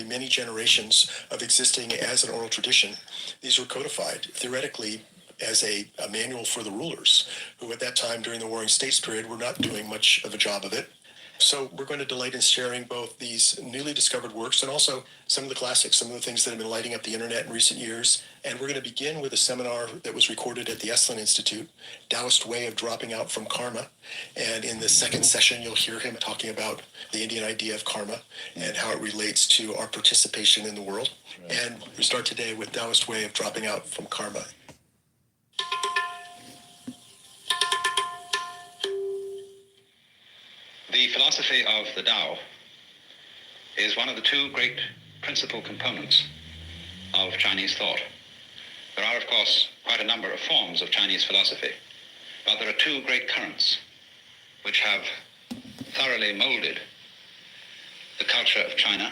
many generations of existing as an oral tradition, these were codified theoretically as a manual for the rulers, who at that time during the Warring States period were not doing much of a job of it. So we're going to delight in sharing both these newly discovered works and also some of the classics, some of the things that have been lighting up the internet in recent years. And we're going to begin with a seminar that was recorded at the Esalen Institute, Taoist Way of Dropping Out from Karma. And in the second session, you'll hear him talking about the Indian idea of karma and how it relates to our participation in the world. Right. And we start today with Taoist Way of Dropping Out from Karma. The philosophy of the Tao is one of the two great principal components of Chinese thought. There are, of course, quite a number of forms of Chinese philosophy, but there are two great currents which have thoroughly molded the culture of China,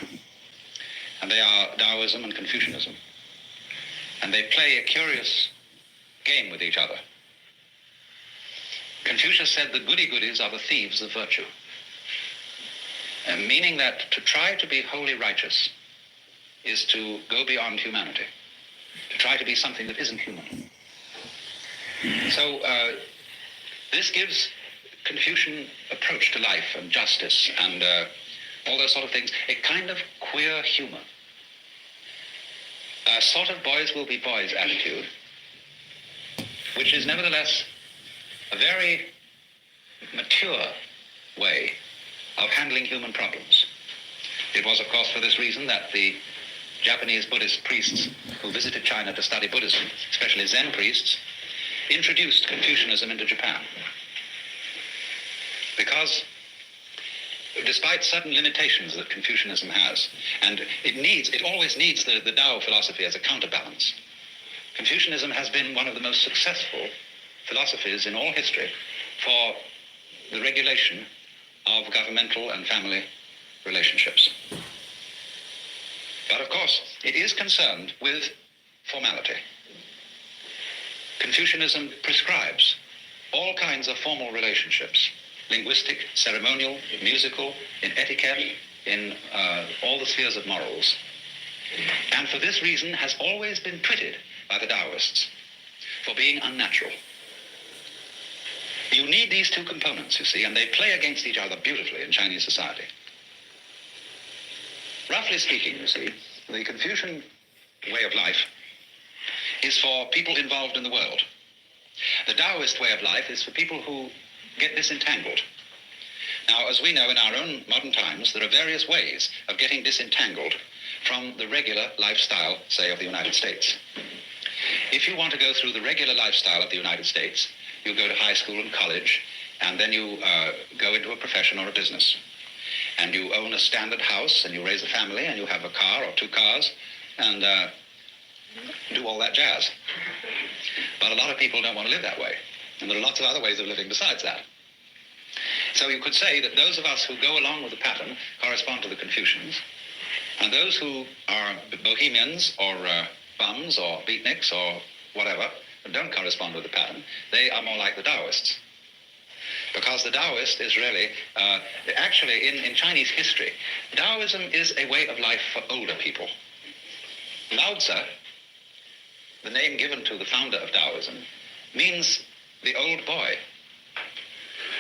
and they are Taoism and Confucianism. And they play a curious game with each other. Confucius said the goody-goodies are the thieves of virtue. Meaning that to try to be wholly righteous is to go beyond humanity, to try to be something that isn't human. So this gives Confucian approach to life and justice and all those sort of things a kind of queer humor. A sort of boys will be boys attitude, which is nevertheless a very mature way of handling human problems. It was, of course, for this reason that the Japanese Buddhist priests who visited China to study Buddhism, especially Zen priests, introduced Confucianism into Japan. Because despite certain limitations that Confucianism has, and it always needs the Tao philosophy as a counterbalance, Confucianism has been one of the most successful philosophies in all history for the regulation of governmental and family relationships. But of course, it is concerned with formality. Confucianism prescribes all kinds of formal relationships, linguistic, ceremonial, musical, in etiquette, in all the spheres of morals. And for this reason has always been twitted by the Taoists for being unnatural. You need these two components, you see, and they play against each other beautifully in Chinese society. Roughly speaking, you see, the Confucian way of life is for people involved in the world. The Taoist way of life is for people who get disentangled. Now, as we know in our own modern times, there are various ways of getting disentangled from the regular lifestyle, say, of the United States. If you want to go through the regular lifestyle of the United States, you go to high school and college, and then you go into a profession or a business. And you own a standard house, and you raise a family, and you have a car or two cars, and do all that jazz. But a lot of people don't want to live that way. And there are lots of other ways of living besides that. So you could say that those of us who go along with the pattern correspond to the Confucians, and those who are bohemians or bums or beatniks or whatever, that don't correspond with the pattern, they are more like the Taoists. Because the Taoist is really, actually in Chinese history, Taoism is a way of life for older people. Lao Tzu, the name given to the founder of Taoism, means the old boy.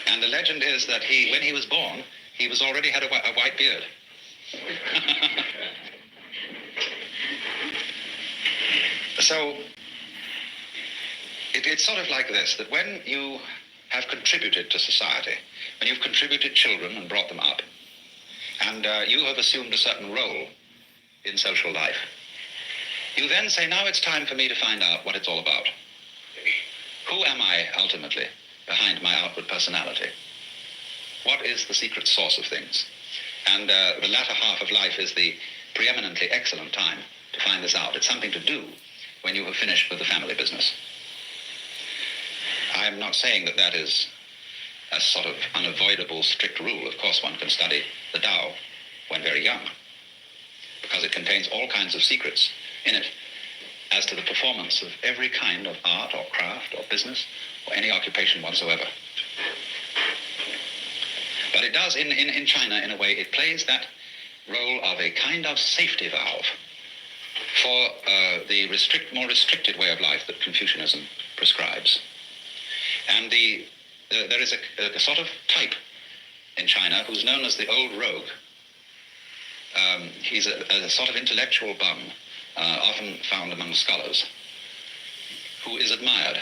And the legend is that when he was born, he was already had a white beard. So it's sort of like this, that when you have contributed to society, when you've contributed children and brought them up, and you have assumed a certain role in social life, you then say, now it's time for me to find out what it's all about. Who am I ultimately behind my outward personality? What is the secret source of things? And the latter half of life is the preeminently excellent time to find this out. It's something to do when you have finished with the family business. I'm not saying that that is a sort of unavoidable strict rule. Of course, one can study the Tao when very young, because it contains all kinds of secrets in it as to the performance of every kind of art or craft or business or any occupation whatsoever. But it does, in China, in a way, it plays that role of a kind of safety valve for the more restricted way of life that Confucianism prescribes. And there is a sort of type in China who's known as the old rogue. He's a sort of intellectual bum, often found among scholars, who is admired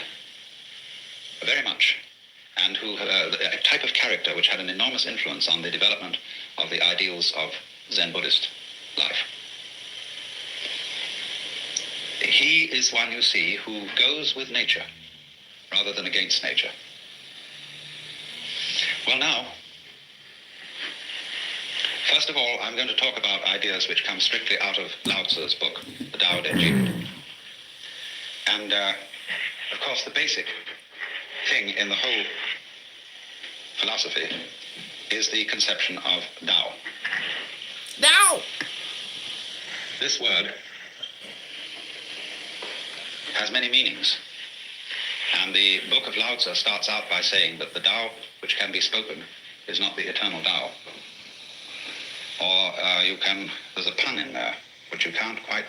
very much, and who a type of character which had an enormous influence on the development of the ideals of Zen Buddhist life. He is one, you see, who goes with nature rather than against nature. Well, now, first of all, I'm going to talk about ideas which come strictly out of Lao Tzu's book, the Tao Te Ching. And, of course, the basic thing in the whole philosophy is the conception of Tao. Now! This word has many meanings. And the book of Lao Tzu starts out by saying that the Tao which can be spoken is not the eternal Tao. Or there's a pun in there which you can't quite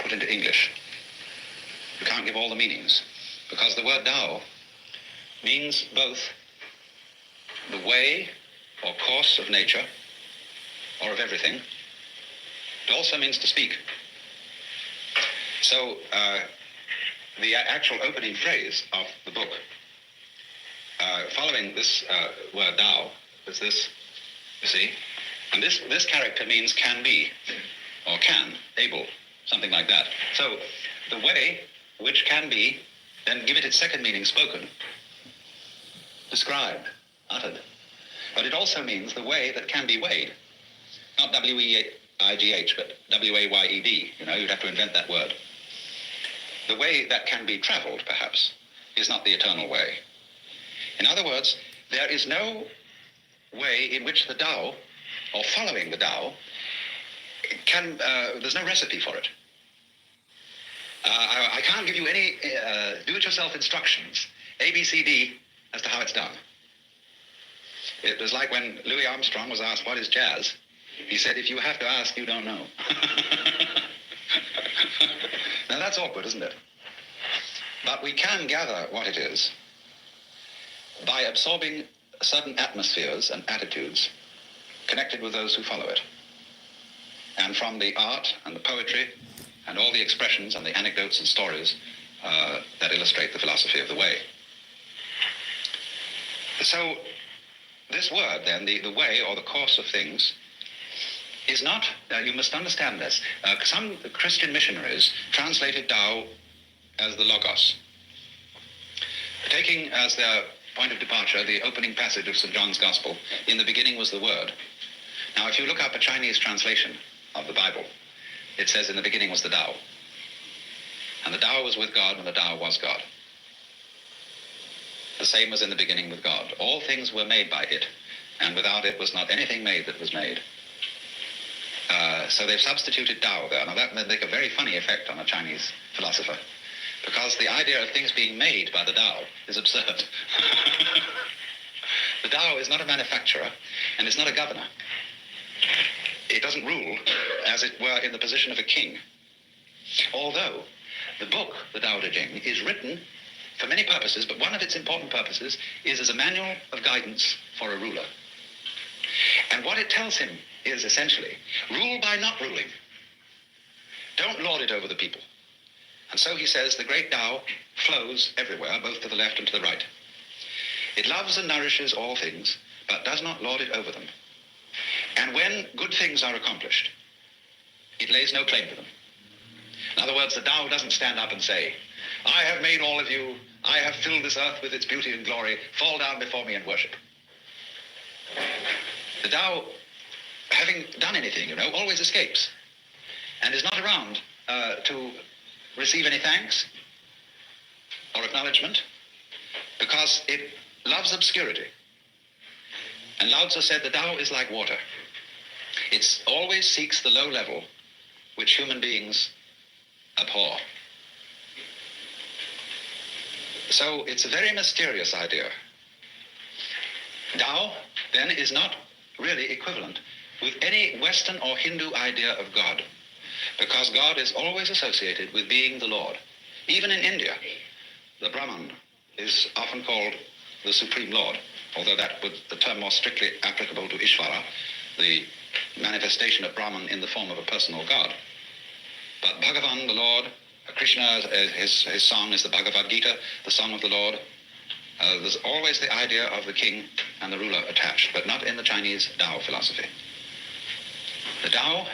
put into English. You can't give all the meanings, because the word Tao means both the way or course of nature or of everything. It also means to speak. So the actual opening phrase of the book, following this word Tao, is this, you see? And this character means can be, or can, able, something like that. So the way which can be, then give it its second meaning, spoken, described, uttered. But it also means the way that can be weighed. Not W-E-I-G-H, but W-A-Y-E-D. You'd have to invent that word. The way that can be traveled, perhaps, is not the eternal way. In other words, there is no way in which the Tao, or following the Tao, there's no recipe for it. I can't give you any do-it-yourself instructions, A, B, C, D, as to how it's done. It was like when Louis Armstrong was asked, what is jazz? He said, if you have to ask, you don't know. Now that's awkward, isn't it? But we can gather what it is by absorbing certain atmospheres and attitudes connected with those who follow it. And from the art and the poetry and all the expressions and the anecdotes and stories that illustrate the philosophy of the way. So this word, then, the way or the course of things, is not, you must understand this, some Christian missionaries translated Tao as the Logos, taking as their point of departure the opening passage of St. John's Gospel, in the beginning was the Word. Now, if you look up a Chinese translation of the Bible, it says in the beginning was the Tao. And the Tao was with God, and the Tao was God. The same was in the beginning with God. All things were made by it, and without it was not anything made that was made. So they've substituted Tao there. Now that may make a very funny effect on a Chinese philosopher, because the idea of things being made by the Tao is absurd. The Tao is not a manufacturer, and it's not a governor. It doesn't rule, as it were, in the position of a king. Although the book, the Tao Te Ching, is written for many purposes, but one of its important purposes is as a manual of guidance for a ruler. And what it tells him is essentially, rule by not ruling. Don't lord it over the people. And so he says the great Tao flows everywhere, both to the left and to the right. It loves and nourishes all things, but does not lord it over them. And when good things are accomplished, it lays no claim to them. In other words, the Tao doesn't stand up and say, I have made all of you, I have filled this earth with its beauty and glory, fall down before me and worship. The Tao, having done anything, always escapes and is not around to receive any thanks or acknowledgement, because it loves obscurity. And Lao Tzu said the Tao is like water. It always seeks the low level which human beings abhor. So it's a very mysterious idea. Tao, then, is not really equivalent with any Western or Hindu idea of God, because God is always associated with being the Lord. Even in India, the Brahman is often called the Supreme Lord, although that would the term more strictly applicable to Ishvara, the manifestation of Brahman in the form of a personal God. But Bhagavan, the Lord, Krishna, his song is the Bhagavad Gita, the song of the Lord. There's always the idea of the king and the ruler attached, but not in the Chinese Tao philosophy. The Tao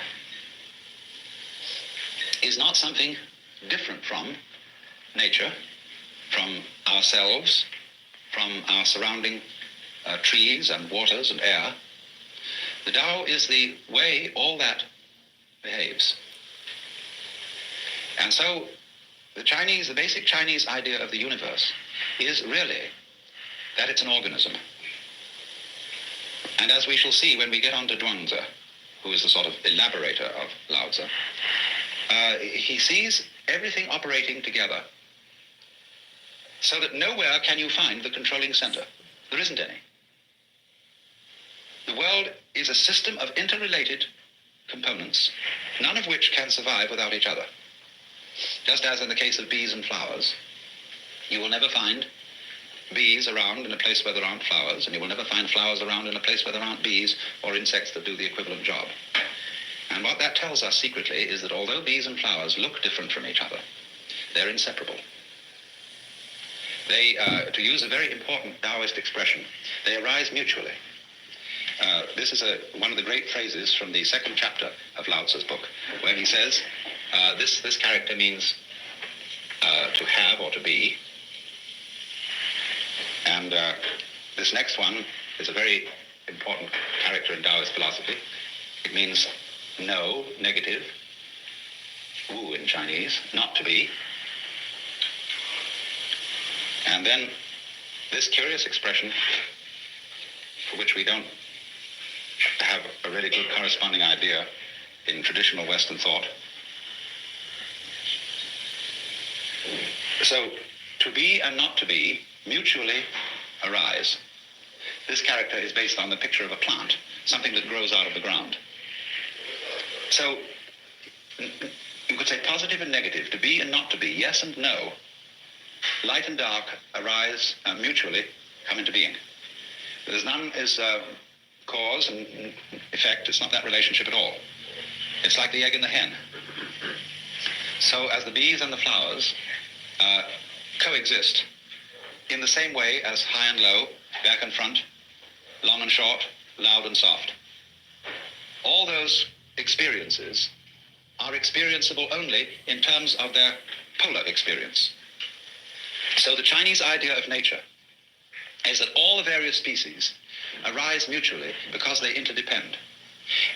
is not something different from nature, from ourselves, from our surrounding trees and waters and air. The Tao is the way all that behaves. And so the basic Chinese idea of the universe is really that it's an organism. And as we shall see when we get on to Zhuangzi, who is the sort of elaborator of Lao Tzu, he sees everything operating together so that nowhere can you find the controlling center. There isn't any. The world is a system of interrelated components, none of which can survive without each other. Just as in the case of bees and flowers, you will never find bees around in a place where there aren't flowers, and you will never find flowers around in a place where there aren't bees or insects that do the equivalent job. And what that tells us secretly is that although bees and flowers look different from each other, they're inseparable. They, to use a very important Taoist expression, they arise mutually. This is one of the great phrases from the second chapter of Lao Tzu's book, where he says, this character means to have or to be. And this next one is a very important character in Taoist philosophy. It means no, negative, wu in Chinese, not to be. And then this curious expression, for which we don't have a really good corresponding idea in traditional Western thought. So, to be and not to be mutually arise. This character is based on the picture of a plant, something that grows out of the ground. So, you could say positive and negative, to be and not to be, yes and no. Light and dark arise mutually, come into being. There's none is cause and effect. It's not that relationship at all. It's like the egg and the hen. So as the bees and the flowers coexist in the same way as high and low, back and front, long and short, loud and soft. All those experiences are experienceable only in terms of their polar experience. So the Chinese idea of nature is that all the various species arise mutually because they interdepend.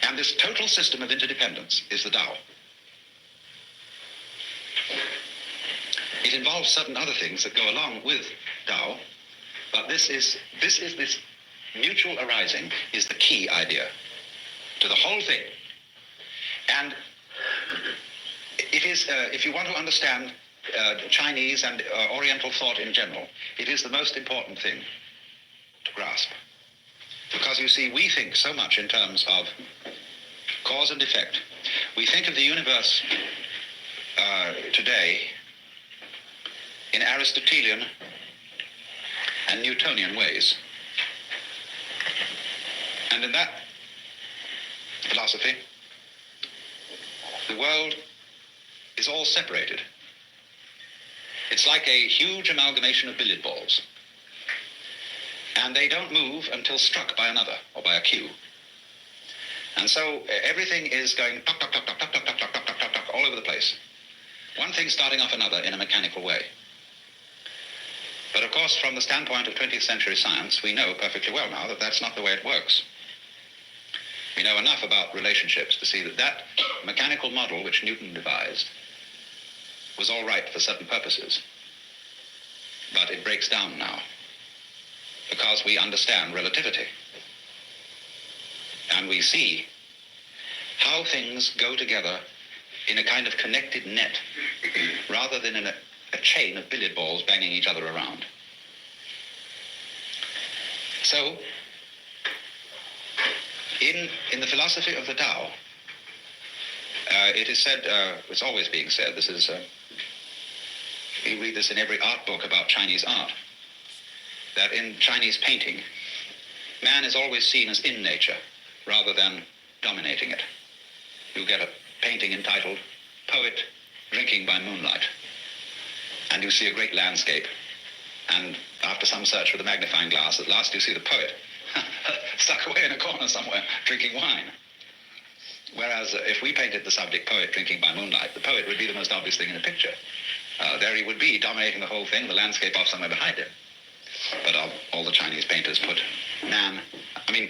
And this total system of interdependence is the Tao. It involves certain other things that go along with Tao, but this mutual arising is the key idea to the whole thing. And it is, if you want to understand Chinese and Oriental thought in general, it is the most important thing to grasp. Because you see, we think so much in terms of cause and effect. We think of the universe today in Aristotelian and Newtonian ways. And in that philosophy, the world is all separated. It's like a huge amalgamation of billiard balls. And they don't move until struck by another, or by a cue. And so everything is going tuck, tuck, tuck, tuck, tuck, tuck, tuck, tuck, tuck, tuck, tuck, tuck, all over the place. One thing starting off another in a mechanical way. But of course, from the standpoint of 20th century science, we know perfectly well now that that's not the way it works. We know enough about relationships to see that that mechanical model which Newton devised was all right for certain purposes. But it breaks down now because we understand relativity. And we see how things go together in a kind of connected net rather than in a chain of billiard balls banging each other around. So, In the philosophy of the Tao, it is said, it's always being said, this is, you read this in every art book about Chinese art, that in Chinese painting, man is always seen as in nature rather than dominating it. You get a painting entitled Poet Drinking by Moonlight, and you see a great landscape, and after some search with a magnifying glass, at last you see the poet stuck away in a corner somewhere drinking wine. Whereas if we painted the subject Poet Drinking by Moonlight, the poet would be the most obvious thing in the picture. There he would be, dominating the whole thing, the landscape off somewhere behind him. But all the Chinese painters put man, I mean,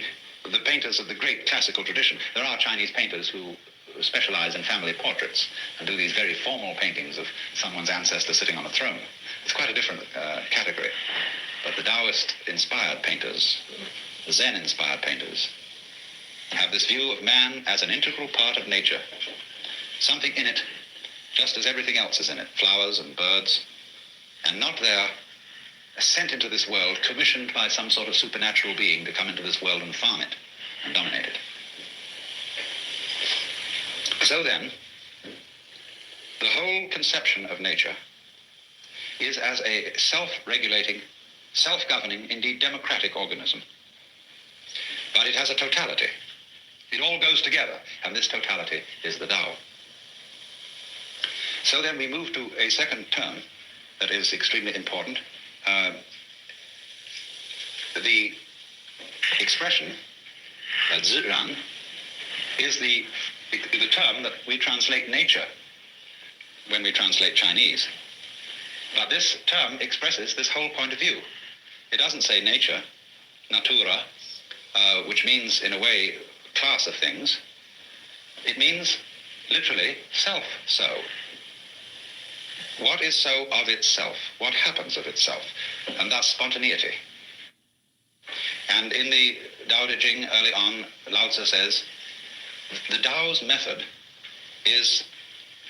the painters of the great classical tradition, there are Chinese painters who specialize in family portraits and do these very formal paintings of someone's ancestor sitting on a throne. It's quite a different category. But the Taoist-inspired painters, the Zen-inspired painters, have this view of man as an integral part of nature, something in it, just as everything else is in it, flowers and birds, and not there sent into this world, commissioned by some sort of supernatural being to come into this world and farm it and dominate it. So then, the whole conception of nature is as a self-regulating, self-governing, indeed democratic organism. But it has a totality. It all goes together, and this totality is the Tao. So then we move to a second term that is extremely important. The expression, zhiran, is the term that we translate nature when we translate Chinese. But this term expresses this whole point of view. It doesn't say nature, natura, which means, in a way, class of things. It means, literally, self-so. What is so of itself? What happens of itself? And thus spontaneity. And in the Tao Te Ching, early on, Lao Tzu says, the Tao's method is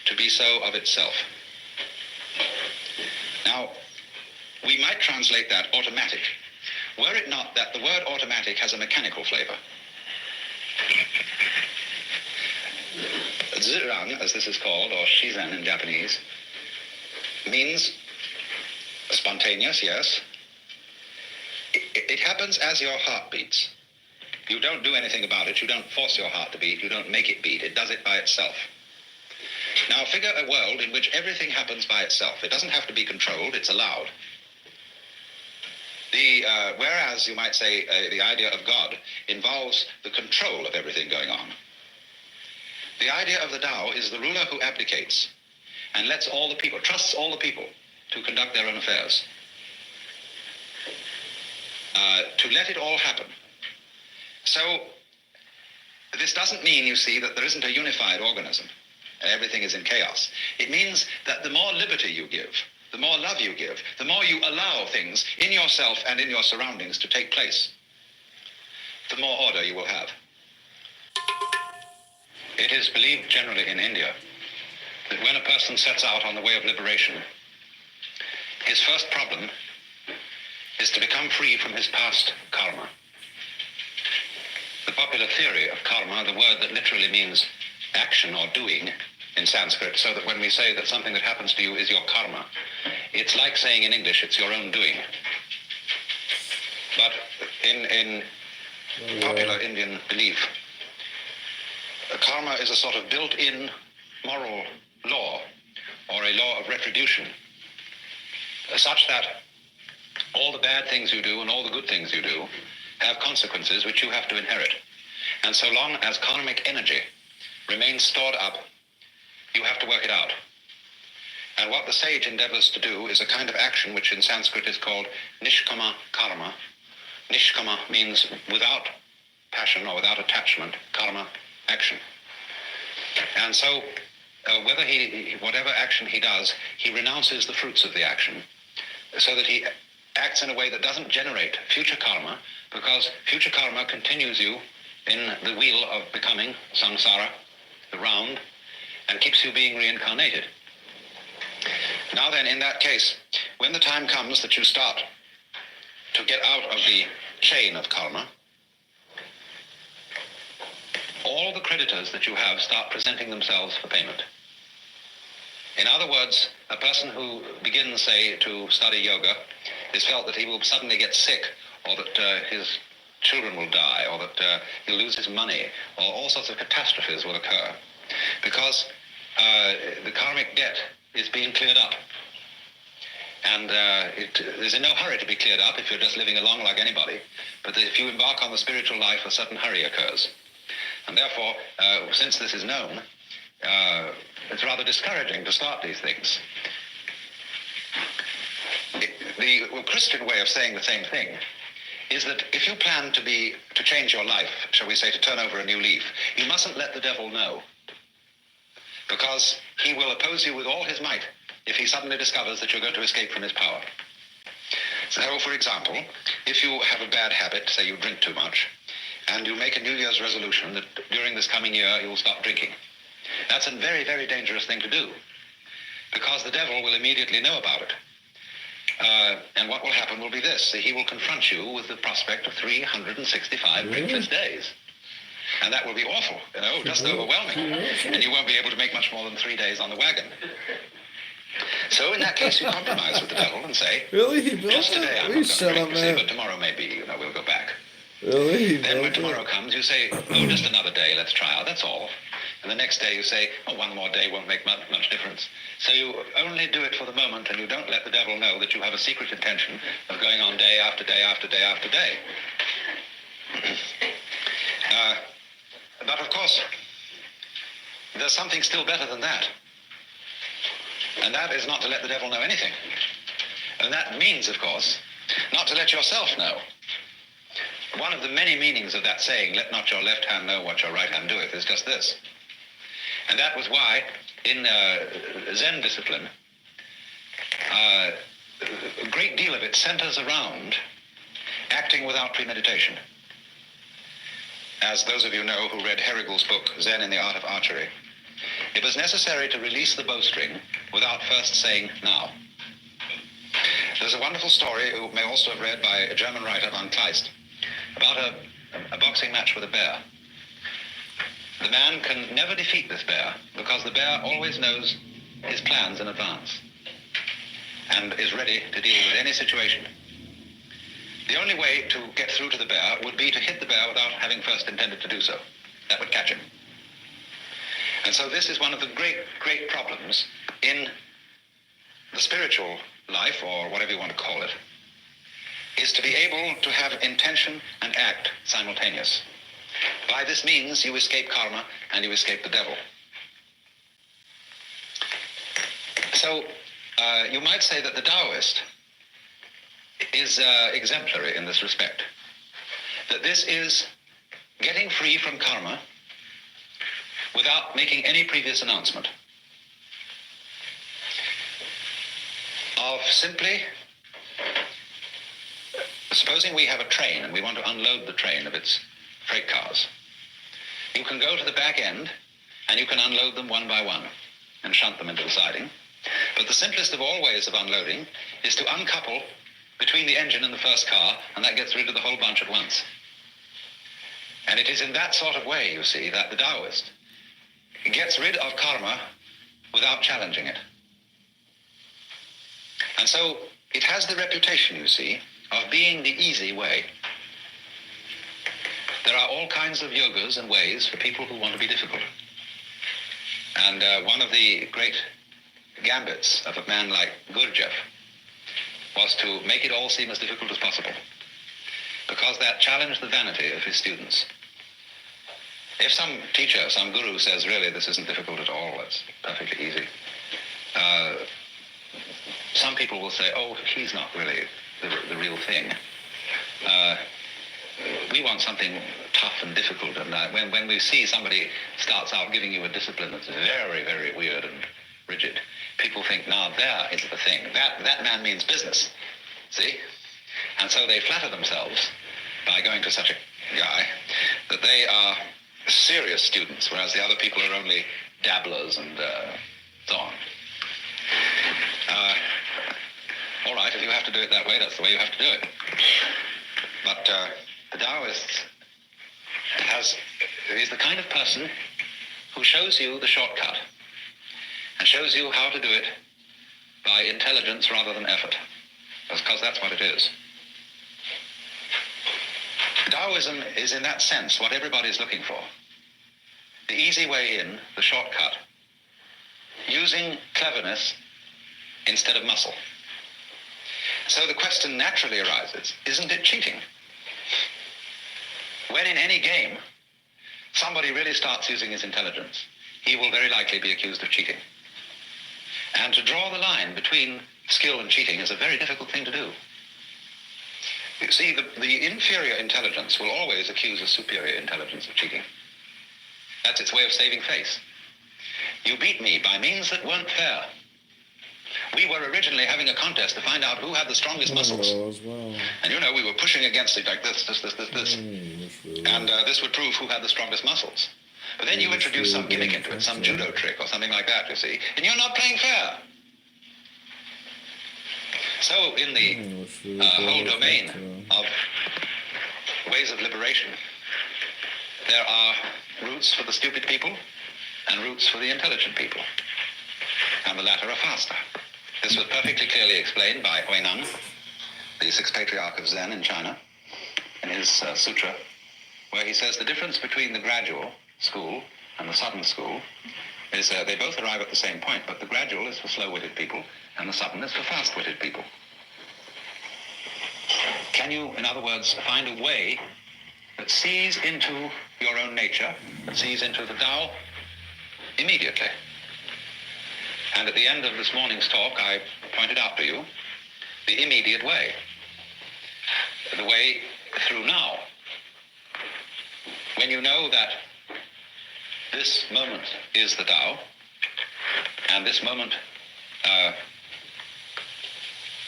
to be so of itself. Now, we might translate that automatic, were it not that the word automatic has a mechanical flavor. Zhiran, as this is called, or shizen in Japanese, means spontaneous, yes. It happens as your heart beats. You don't do anything about it. You don't force your heart to beat. You don't make it beat. It does it by itself. Now, figure a world in which everything happens by itself. It doesn't have to be controlled. It's allowed. Whereas, you might say, the idea of God involves the control of everything going on. The idea of the Tao is the ruler who abdicates and lets all the people, trusts all the people to conduct their own affairs. To let it all happen. So, this doesn't mean, you see, that there isn't a unified organism and everything is in chaos. It means that the more liberty you give, the more love you give, the more you allow things in yourself and in your surroundings to take place, the more order you will have. It is believed generally in India that when a person sets out on the way of liberation, his first problem is to become free from his past karma. The popular theory of karma, the word that literally means action or doing in Sanskrit, so that when we say that something that happens to you is your karma, it's like saying in English, it's your own doing. But in popular Indian belief, karma is a sort of built-in moral law, or a law of retribution, such that all the bad things you do and all the good things you do have consequences which you have to inherit. And so long as karmic energy remains stored up, you have to work it out. And what the sage endeavors to do is a kind of action which in Sanskrit is called nishkama karma. Nishkama means without passion or without attachment, karma, action. And so whatever action he does, he renounces the fruits of the action, so that he acts in a way that doesn't generate future karma, because future karma continues you in the wheel of becoming, samsara, the round, and keeps you being reincarnated. Now then, in that case, when the time comes that you start to get out of the chain of karma, all the creditors that you have start presenting themselves for payment. In other words, a person who begins, say, to study yoga is felt that he will suddenly get sick, or that his children will die, or that he'll lose his money, or all sorts of catastrophes will occur, because the karmic debt is being cleared up. And there's in no hurry to be cleared up if you're just living along like anybody, but if you embark on the spiritual life, a certain hurry occurs. And therefore, since this is known, it's rather discouraging to start these things. The Christian way of saying the same thing is that if you plan to change your life, shall we say, to turn over a new leaf, you mustn't let the devil know, because he will oppose you with all his might if he suddenly discovers that you're going to escape from his power. So, for example, if you have a bad habit, say you drink too much, and you make a New Year's resolution that during this coming year you'll stop drinking, that's a very, very dangerous thing to do, because the devil will immediately know about it. And what will happen will be this: he will confront you with the prospect of 365 drinkless days. And that will be awful, just overwhelming. And you won't be able to make much more than 3 days on the wagon. So in that case, you compromise with the devil and say, Really? He built just today that? I'm Please not going shut to up, drink, man. but tomorrow maybe, we'll go back. Really? He Then when built tomorrow it? comes, you say, oh, just another day, let's try out, that's all. And the next day you say, oh, one more day won't make much difference. So you only do it for the moment, and you don't let the devil know that you have a secret intention of going on day after day after day after day. But of course, there's something still better than that. And that is not to let the devil know anything. And that means, of course, not to let yourself know. One of the many meanings of that saying, let not your left hand know what your right hand doeth, is just this. And that was why in Zen discipline, a great deal of it centers around acting without premeditation. As those of you know who read Herrigel's book, Zen in the Art of Archery, it was necessary to release the bowstring without first saying, now. There's a wonderful story, you may also have read, by a German writer, von Kleist, about a boxing match with a bear. The man can never defeat this bear because the bear always knows his plans in advance and is ready to deal with any situation. The only way to get through to the bear would be to hit the bear without having first intended to do so. That would catch him. And so this is one of the great, great problems in the spiritual life, or whatever you want to call it, is to be able to have intention and act simultaneous. By this means, you escape karma and you escape the devil. So, you might say that the Taoist is exemplary in this respect. That this is getting free from karma without making any previous announcement. Of simply, supposing we have a train and we want to unload the train of its freight cars. You can go to the back end and you can unload them one by one and shunt them into the siding. But the simplest of all ways of unloading is to uncouple between the engine and the first car, and that gets rid of the whole bunch at once. And it is in that sort of way, you see, that the Taoist gets rid of karma without challenging it. And so it has the reputation, you see, of being the easy way. There are all kinds of yogas and ways for people who want to be difficult. And one of the great gambits of a man like Gurdjieff was to make it all seem as difficult as possible, because that challenged the vanity of his students. If some teacher, some guru says, really, this isn't difficult at all, it's perfectly easy, some people will say, oh, he's not really the real thing. We want something tough and difficult, and when we see somebody starts out giving you a discipline that's very, very weird and rigid, people think, now there is the thing. That man means business, see? And so they flatter themselves by going to such a guy that they are serious students, whereas the other people are only dabblers and so on. All right, if you have to do it that way, that's the way you have to do it. But the Taoist has is the kind of person who shows you the shortcut and shows you how to do it by intelligence rather than effort, because that's what it is. Taoism is in that sense what everybody is looking for. The easy way in, the shortcut, using cleverness instead of muscle. So the question naturally arises, isn't it cheating? When in any game, somebody really starts using his intelligence, he will very likely be accused of cheating. And to draw the line between skill and cheating is a very difficult thing to do. You see, the inferior intelligence will always accuse a superior intelligence of cheating. That's its way of saving face. You beat me by means that weren't fair. We were originally having a contest to find out who had the strongest muscles. And you know, we were pushing against it like this. And this would prove who had the strongest muscles. But then you introduce some gimmick into it, some judo trick or something like that, you see. And you're not playing fair. So in the whole domain of ways of liberation, there are routes for the stupid people and routes for the intelligent people. And the latter are faster. This was perfectly clearly explained by Huineng, the sixth patriarch of Zen in China, in his sutra, where he says the difference between the gradual school and the sudden school is they both arrive at the same point, but the gradual is for slow-witted people and the sudden is for fast-witted people. Can you, in other words, find a way that sees into your own nature, that sees into the Tao immediately? And at the end of this morning's talk, I pointed out to you the immediate way, the way through now. When you know that this moment is the Tao, and this moment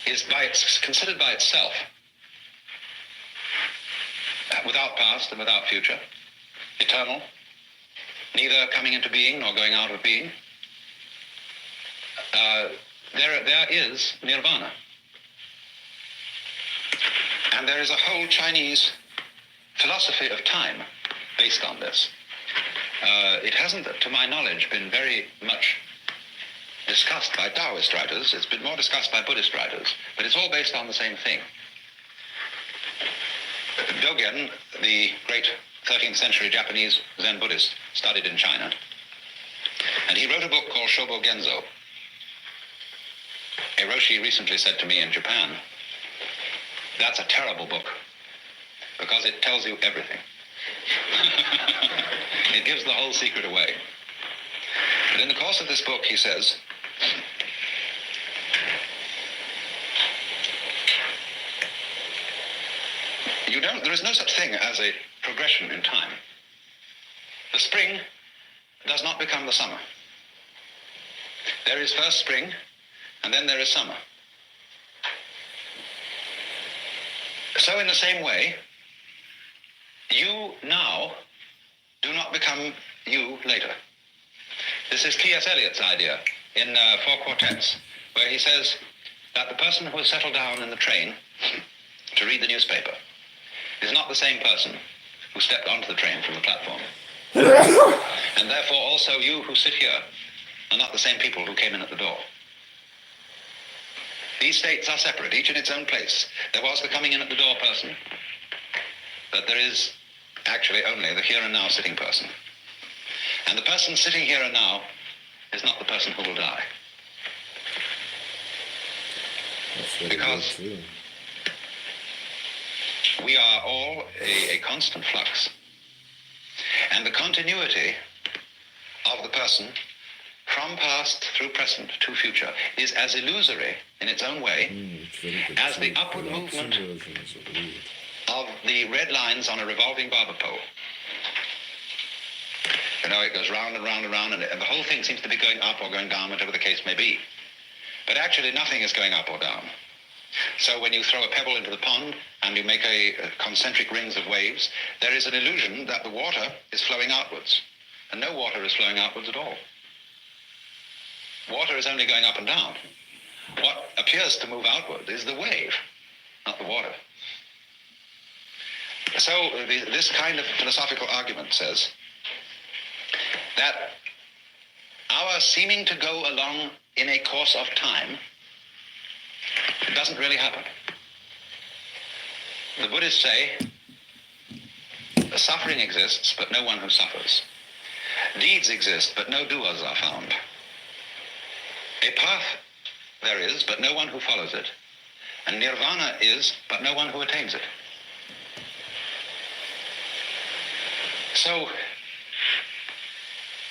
is considered by itself, without past and without future, eternal, neither coming into being nor going out of being, there is nirvana. And there is a whole Chinese philosophy of time based on this. It hasn't, to my knowledge, been very much discussed by Taoist writers. It's been more discussed by Buddhist writers, but it's all based on the same thing. Dogen, the great 13th century Japanese Zen Buddhist, studied in China, and he wrote a book called Shobo Genzo. A Roshi recently said to me in Japan, that's a terrible book, because it tells you everything. It gives the whole secret away. But in the course of this book, he says, there is no such thing as a progression in time. The spring does not become the summer. There is first spring, and then there is summer. So in the same way, you now do not become you later. This is T.S. Eliot's idea in Four Quartets, where he says that the person who has settled down in the train to read the newspaper is not the same person who stepped onto the train from the platform. And therefore also you who sit here are not the same people who came in at the door. These states are separate, each in its own place. There was the coming in at the door person, but there is actually only the here and now sitting person. And the person sitting here and now is not the person who will die. Because we are all a constant flux. And the continuity of the person from past through present to future is as illusory in its own way as the upward movement of the red lines on a revolving barber pole. You know, it goes round and round and round, and the whole thing seems to be going up or going down, whatever the case may be. But actually nothing is going up or down. So when you throw a pebble into the pond and you make a concentric rings of waves, there is an illusion that the water is flowing outwards. And no water is flowing outwards at all. Water is only going up and down. What appears to move outward is the wave, not the water. So this kind of philosophical argument says that our seeming to go along in a course of time doesn't really happen. The Buddhists say, suffering exists, but no one who suffers. Deeds exist, but no doers are found. A path there is, but no one who follows it. And nirvana is, but no one who attains it. So,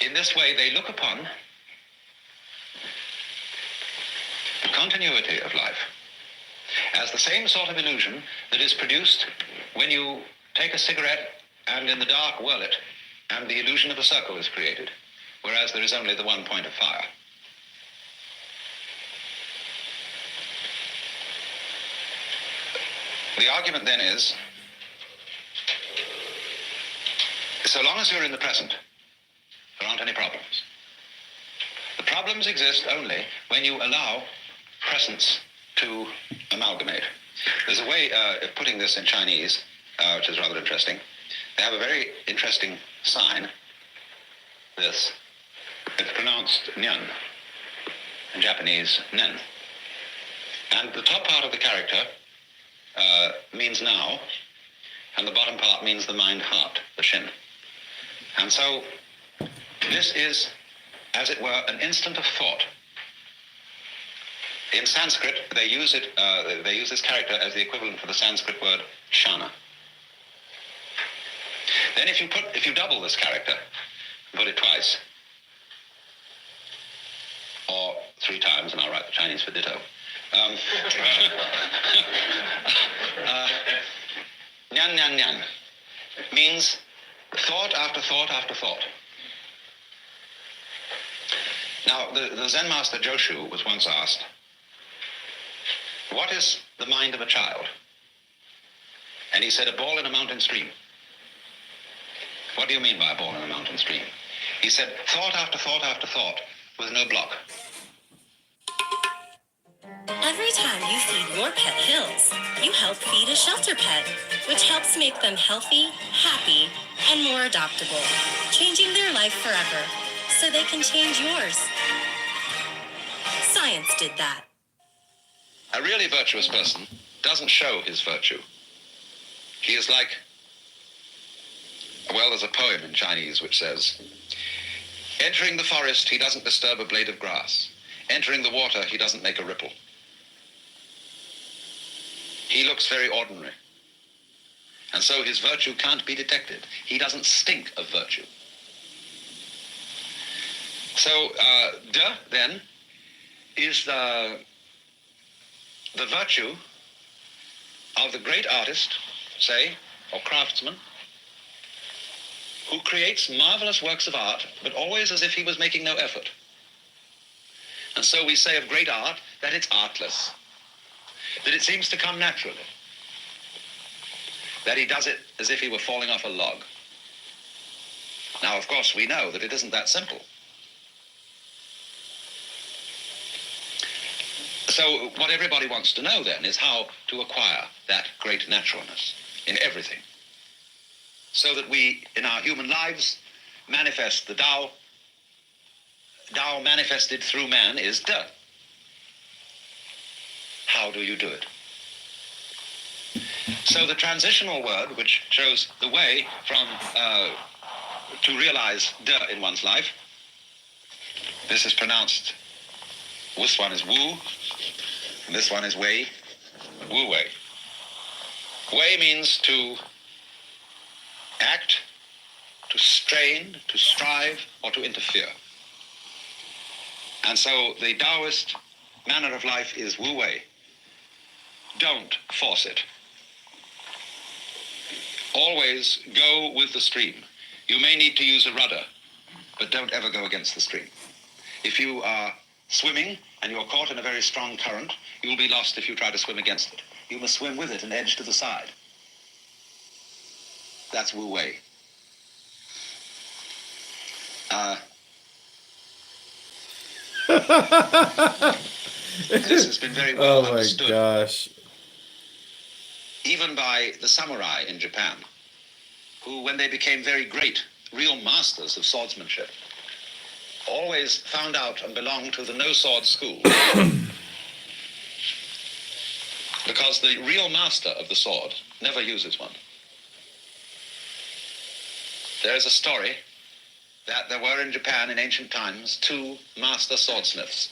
in this way, they look upon the continuity of life as the same sort of illusion that is produced when you take a cigarette and in the dark whirl it, and the illusion of a circle is created, whereas there is only the one point of fire. The argument then is, so long as you're in the present, there aren't any problems. The problems exist only when you allow presence to amalgamate. There's a way of putting this in Chinese, which is rather interesting. They have a very interesting sign, this. It's pronounced nyan, in Japanese, nen. And the top part of the character means now, and the bottom part means the mind-heart, the shin. And so this is, as it were, an instant of thought. In Sanskrit, they use it. They use this character as the equivalent for the Sanskrit word shana. Then, if you double this character, put it twice, or 3 times, and I'll write the Chinese for ditto. Nyan nyan nyan means thought after thought after thought. Now, the Zen master Joshu was once asked, what is the mind of a child? And he said, a ball in a mountain stream. What do you mean by a ball in a mountain stream? He said, thought after thought after thought with no block. Every time you feed your pet Hills, you help feed a shelter pet, which helps make them healthy, happy, and more adoptable, changing their life forever so they can change yours. Science did that. A really virtuous person doesn't show his virtue. He is like, well, there's a poem in Chinese which says, entering the forest, he doesn't disturb a blade of grass. Entering the water, he doesn't make a ripple. He looks very ordinary. And so his virtue can't be detected. He doesn't stink of virtue. So, de, then, is the virtue of the great artist, say, or craftsman, who creates marvelous works of art, but always as if he was making no effort. And so we say of great art that it's artless, that it seems to come naturally, that he does it as if he were falling off a log. Now, of course, we know that it isn't that simple. So what everybody wants to know then is how to acquire that great naturalness in everything, so that we, in our human lives, manifest the Tao. Tao manifested through man is De. How do you do it? So the transitional word, which shows the way from to realize De in one's life, this is pronounced, this one is Wu, and this one is Wei, Wu Wei. Wei means to act, to strain, to strive, or to interfere. And so the Taoist manner of life is Wu Wei. Don't force it. Always go with the stream. You may need to use a rudder, but don't ever go against the stream. If you are swimming and you're caught in a very strong current, you'll be lost if you try to swim against it. You must swim with it and edge to the side. That's Wu Wei. This has been very well understood. Oh my gosh. Even by the samurai in Japan, who, when they became very great, real masters of swordsmanship, always found out and belonged to the no-sword school. Because the real master of the sword never uses one. There is a story that there were in Japan in ancient times 2 master swordsmiths.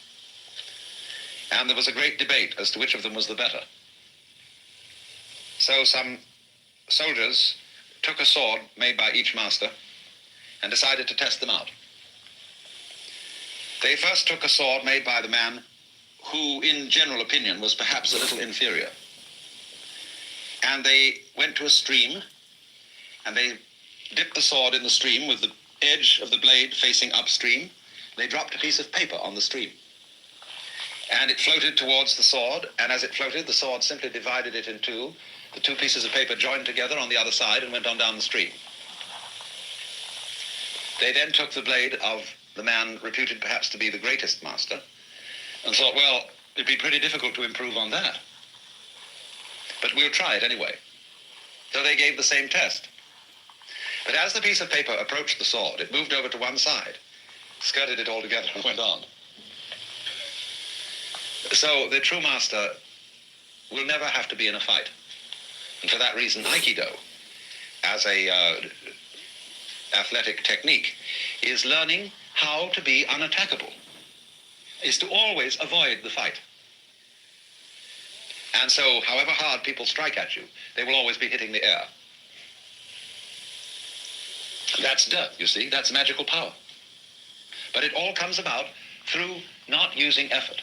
And there was a great debate as to which of them was the better. So some soldiers took a sword made by each master and decided to test them out. They first took a sword made by the man who, in general opinion, was perhaps a little inferior. And they went to a stream, and they dipped the sword in the stream with the edge of the blade facing upstream. They dropped a piece of paper on the stream. And it floated towards the sword, and as it floated, the sword simply divided it in 2. The 2 pieces of paper joined together on the other side and went on down the stream. They then took the blade of the man reputed perhaps to be the greatest master and thought, well, it'd be pretty difficult to improve on that. But we'll try it anyway. So they gave the same test. But as the piece of paper approached the sword, it moved over to one side, skirted it altogether, and went on. So the true master will never have to be in a fight. And for that reason, Aikido, as a athletic technique, is learning how to be unattackable, is to always avoid the fight. And so, however hard people strike at you, they will always be hitting the air. That's death, you see, that's magical power. But it all comes about through not using effort,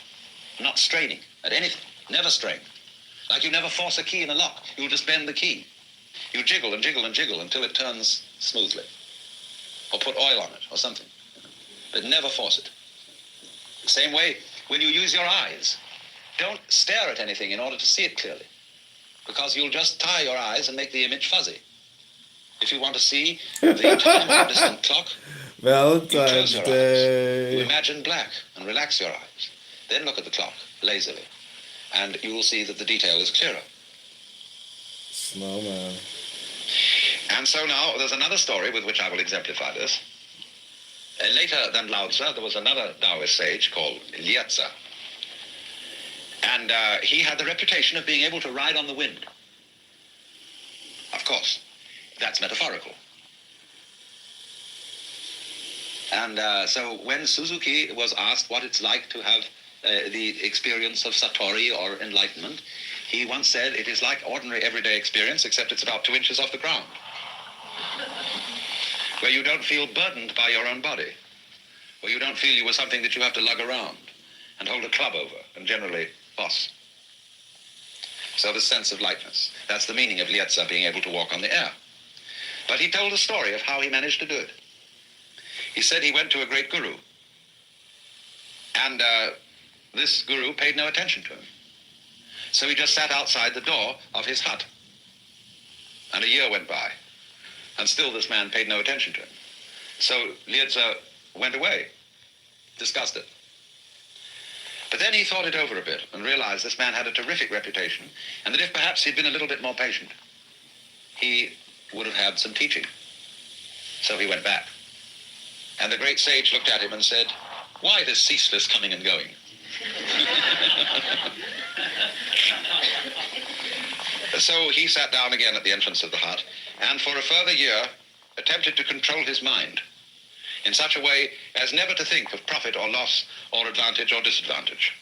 not straining at anything, never strain. Like you never force a key in a lock, you'll just bend the key. You jiggle and jiggle and jiggle until it turns smoothly. Or put oil on it or something. But never force it. The same way, when you use your eyes, don't stare at anything in order to see it clearly, because you'll just tire your eyes and make the image fuzzy. If you want to see the time of a distant clock, you close your eyes. You imagine black and relax your eyes. Then look at the clock lazily, and you will see that the detail is clearer. Snowman. And so now there's another story with which I will exemplify this. Later than Lao Tzu, there was another Taoist sage called Lietza. And he had the reputation of being able to ride on the wind. Of course, that's metaphorical. And so when Suzuki was asked what it's like to have the experience of Satori or enlightenment, he once said, it is like ordinary everyday experience, except it's about 2 inches off the ground, where you don't feel burdened by your own body, where you don't feel you were something that you have to lug around and hold a club over and generally boss. So the sense of lightness, that's the meaning of Lietza, being able to walk on the air. But he told a story of how he managed to do it. He said he went to a great guru, and this guru paid no attention to him. So he just sat outside the door of his hut. And a year went by, and still this man paid no attention to him. So Lietza went away, disgusted. But then he thought it over a bit and realized this man had a terrific reputation, and that if perhaps he'd been a little bit more patient, he would have had some teaching. So he went back. And the great sage looked at him and said, "Why this ceaseless coming and going?" So he sat down again at the entrance of the hut, and for a further year attempted to control his mind in such a way as never to think of profit or loss or advantage or disadvantage.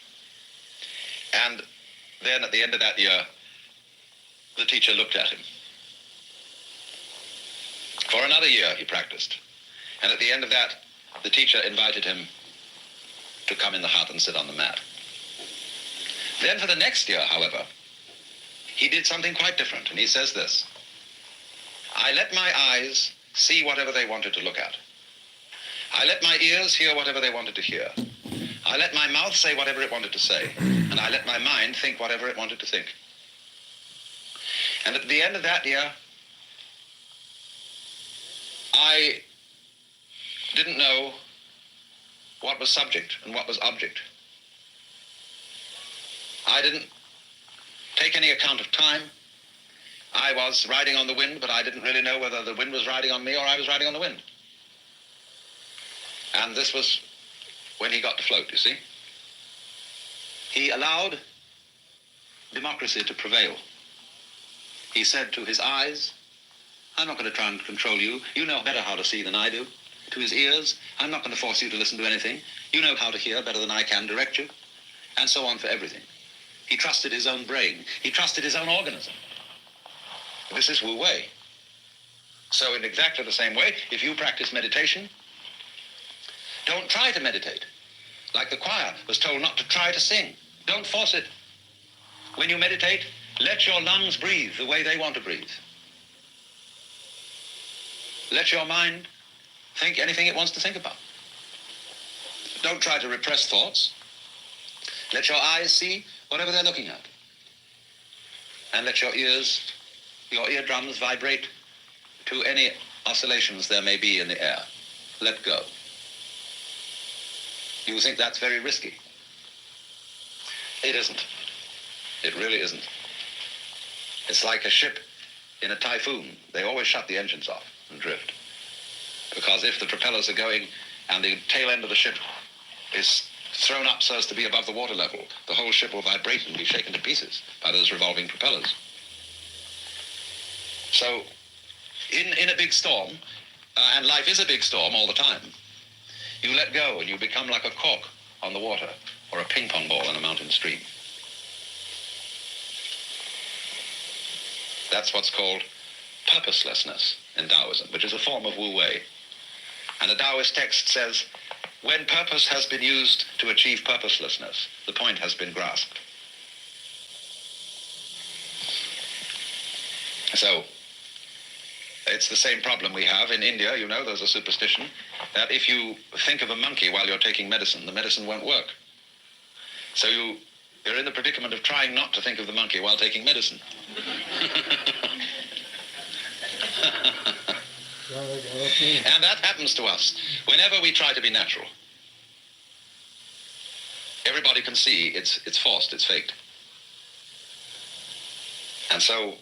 And then at the end of that year, the teacher looked at him. For another year he practiced, and at the end of that, the teacher invited him to come in the hut and sit on the mat. Then for the next year, however, he did something quite different, and he says this: "I let my eyes see whatever they wanted to look at. I let my ears hear whatever they wanted to hear. I let my mouth say whatever it wanted to say, and I let my mind think whatever it wanted to think." And at the end of that year, I didn't know what was subject and what was object. I didn't take any account of time. I was riding on the wind, but I didn't really know whether the wind was riding on me or I was riding on the wind. And this was when he got to float, you see. He allowed democracy to prevail. He said to his eyes, I'm not going to try and control you. You know better how to see than I do. To his ears, I'm not going to force you to listen to anything. You know how to hear better than I can direct you. And so on for everything. He trusted his own brain. He trusted his own organism. This is Wu Wei. So in exactly the same way, if you practice meditation, don't try to meditate. Like the choir was told not to try to sing. Don't force it. When you meditate, let your lungs breathe the way they want to breathe. Let your mind think anything it wants to think about. Don't try to repress thoughts. Let your eyes see whatever they're looking at. And let your ears, your eardrums vibrate to any oscillations there may be in the air. Let go. You think that's very risky? It isn't. It really isn't. It's like a ship in a typhoon. They always shut the engines off and drift. Because if the propellers are going and the tail end of the ship is thrown up so as to be above the water level, the whole ship will vibrate and be shaken to pieces by those revolving propellers. So, in a big storm, and life is a big storm all the time, you let go and you become like a cork on the water or a ping pong ball in a mountain stream. That's what's called purposelessness in Taoism, which is a form of Wu Wei. And the Taoist text says, when purpose has been used to achieve purposelessness, the point has been grasped. So, it's the same problem we have in India. You know, there's a superstition that if you think of a monkey while you're taking medicine, the medicine won't work. So you're in the predicament of trying not to think of the monkey while taking medicine. And that happens to us whenever we try to be natural. Everybody can see it's forced, it's faked. And so